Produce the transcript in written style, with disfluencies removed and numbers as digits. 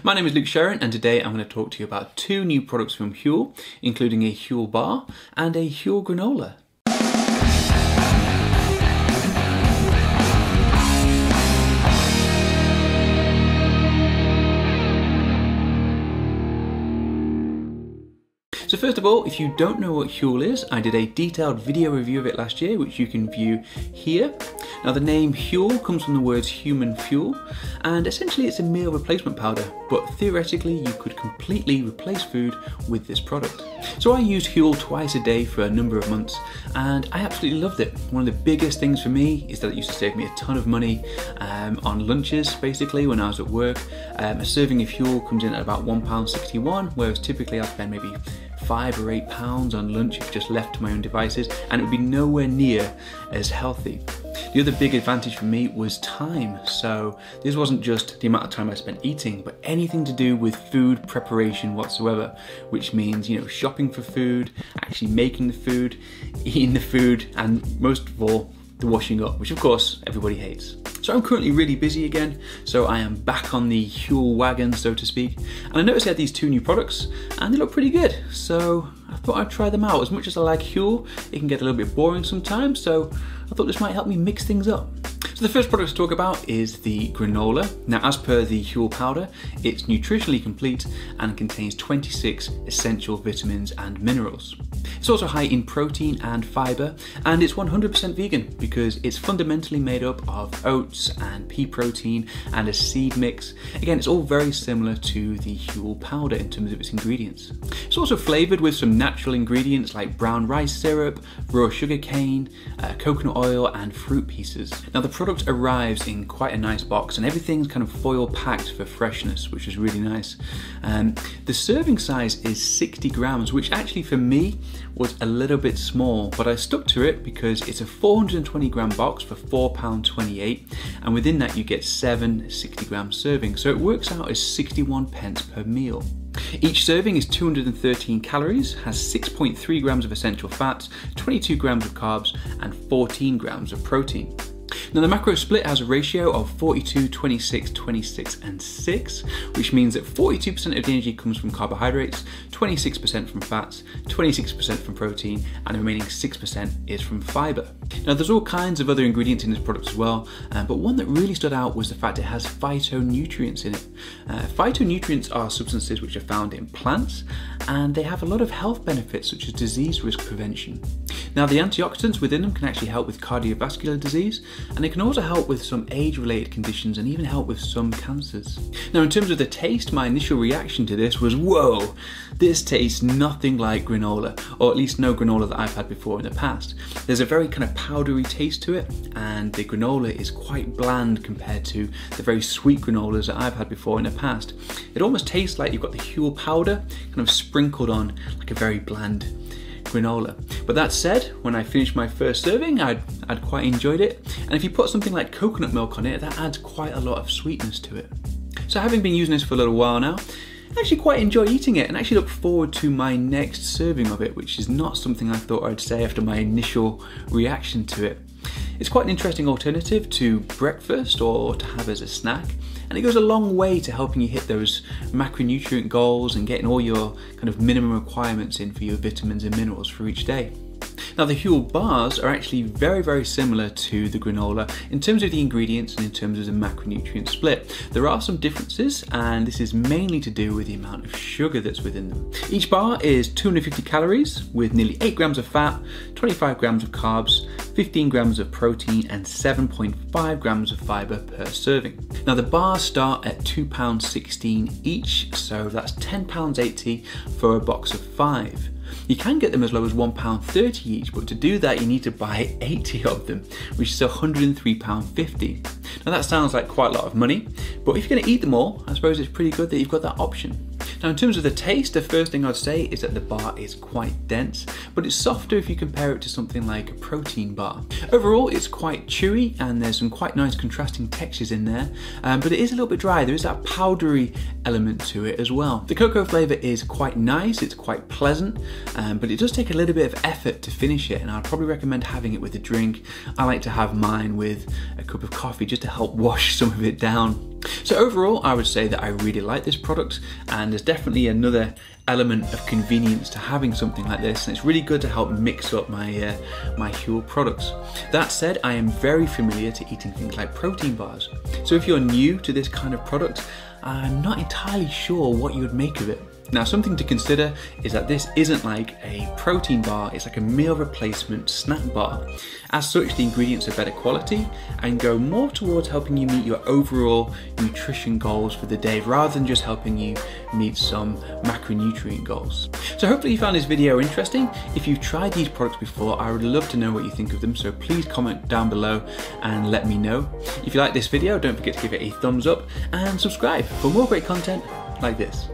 My name is Luke Sharon, and today I'm going to talk to you about two new products from Huel, including a Huel Bar and a Huel Granola. So first of all, if you don't know what Huel is, I did a detailed video review of it last year, which you can view here. Now the name Huel comes from the words human fuel, and essentially it's a meal replacement powder, but theoretically you could completely replace food with this product. So I used Huel twice a day for a number of months, and I absolutely loved it. One of the biggest things for me is that it used to save me a ton of money on lunches, basically, when I was at work. A serving of Huel comes in at about £1.61, whereas typically I'd spend maybe £5 or £8 on lunch if just left to my own devices, and it would be nowhere near as healthy. The other big advantage for me was time. So this wasn't just the amount of time I spent eating, but anything to do with food preparation whatsoever, which means, shopping for food, actually making the food, eating the food, and most of all, the washing up, which of course everybody hates. So I'm currently really busy again, so I am back on the Huel wagon, so to speak. And I noticed I had these two new products, and they look pretty good. So I thought I'd try them out. As much as I like Huel, it can get a little bit boring sometimes, so I thought this might help me mix things up. So the first product to talk about is the granola. Now, as per the Huel powder, it's nutritionally complete and contains 26 essential vitamins and minerals. It's also high in protein and fiber, and it's 100% vegan because it's fundamentally made up of oats and pea protein and a seed mix. Again, it's all very similar to the Huel powder in terms of its ingredients. It's also flavored with some natural ingredients like brown rice syrup, raw sugar cane, coconut oil, and fruit pieces. Now, the product arrives in quite a nice box, and everything's kind of foil packed for freshness, which is really nice. The serving size is 60 grams, which actually for me was a little bit small, but I stuck to it because it's a 420 gram box for £4.28, and within that you get 7 60 gram servings, so it works out as 61 pence per meal. Each serving is 213 calories, has 6.3 grams of essential fats, 22 grams of carbs, and 14 grams of protein. Now the macro split has a ratio of 42, 26, 26 and 6, which means that 42% of the energy comes from carbohydrates, 26% from fats, 26% from protein, and the remaining 6% is from fiber. Now there's all kinds of other ingredients in this product as well, but one that really stood out was the fact it has phytonutrients in it. Phytonutrients are substances which are found in plants, and they have a lot of health benefits such as disease risk prevention. Now the antioxidants within them can actually help with cardiovascular disease, and they can also help with some age-related conditions and even help with some cancers. Now in terms of the taste, my initial reaction to this was, whoa, this tastes nothing like granola, or at least no granola that I've had before in the past. There's a very kind of powdery taste to it, and the granola is quite bland compared to the very sweet granolas that I've had before in the past. It almost tastes like you've got the Huel powder kind of sprinkled on like a very bland granola. But that said, when I finished my first serving, I'd quite enjoyed it, and if you put something like coconut milk on it, that adds quite a lot of sweetness to it. So having been using this for a little while now, I actually quite enjoy eating it, and actually look forward to my next serving of it, which is not something I thought I'd say after my initial reaction to it. It's quite an interesting alternative to breakfast or to have as a snack, and it goes a long way to helping you hit those macronutrient goals and getting all your kind of minimum requirements in for your vitamins and minerals for each day. Now the Huel Bars are actually very, very similar to the granola in terms of the ingredients and in terms of the macronutrient split. There are some differences, and this is mainly to do with the amount of sugar that's within them. Each bar is 250 calories with nearly 8 grams of fat, 25 grams of carbs, 15 grams of protein and 7.5 grams of fiber per serving. Now the bars start at £2.16 each, so that's £10.80 for a box of 5. You can get them as low as £1.30 each, but to do that you need to buy 80 of them, which is £103.50. Now that sounds like quite a lot of money, but if you're going to eat them all, I suppose it's pretty good that you've got that option. Now in terms of the taste, the first thing I'd say is that the bar is quite dense, but it's softer if you compare it to something like a protein bar. Overall, it's quite chewy and there's some quite nice contrasting textures in there, but it is a little bit dry. There is that powdery element to it as well. The cocoa flavour is quite nice, it's quite pleasant, but it does take a little bit of effort to finish it, and I'd probably recommend having it with a drink. I like to have mine with a cup of coffee just to help wash some of it down. So overall, I would say that I really like this product, and there's definitely another element of convenience to having something like this, and it's really good to help mix up my my Huel products. That said, I am very familiar to eating things like protein bars. So if you're new to this kind of product, I'm not entirely sure what you would make of it. Now, something to consider is that this isn't like a protein bar, it's like a meal replacement snack bar. As such, the ingredients are better quality and go more towards helping you meet your overall nutrition goals for the day, rather than just helping you meet some macronutrient goals. So hopefully you found this video interesting. If you've tried these products before, I would love to know what you think of them, so please comment down below and let me know. If you like this video, don't forget to give it a thumbs up and subscribe for more great content like this.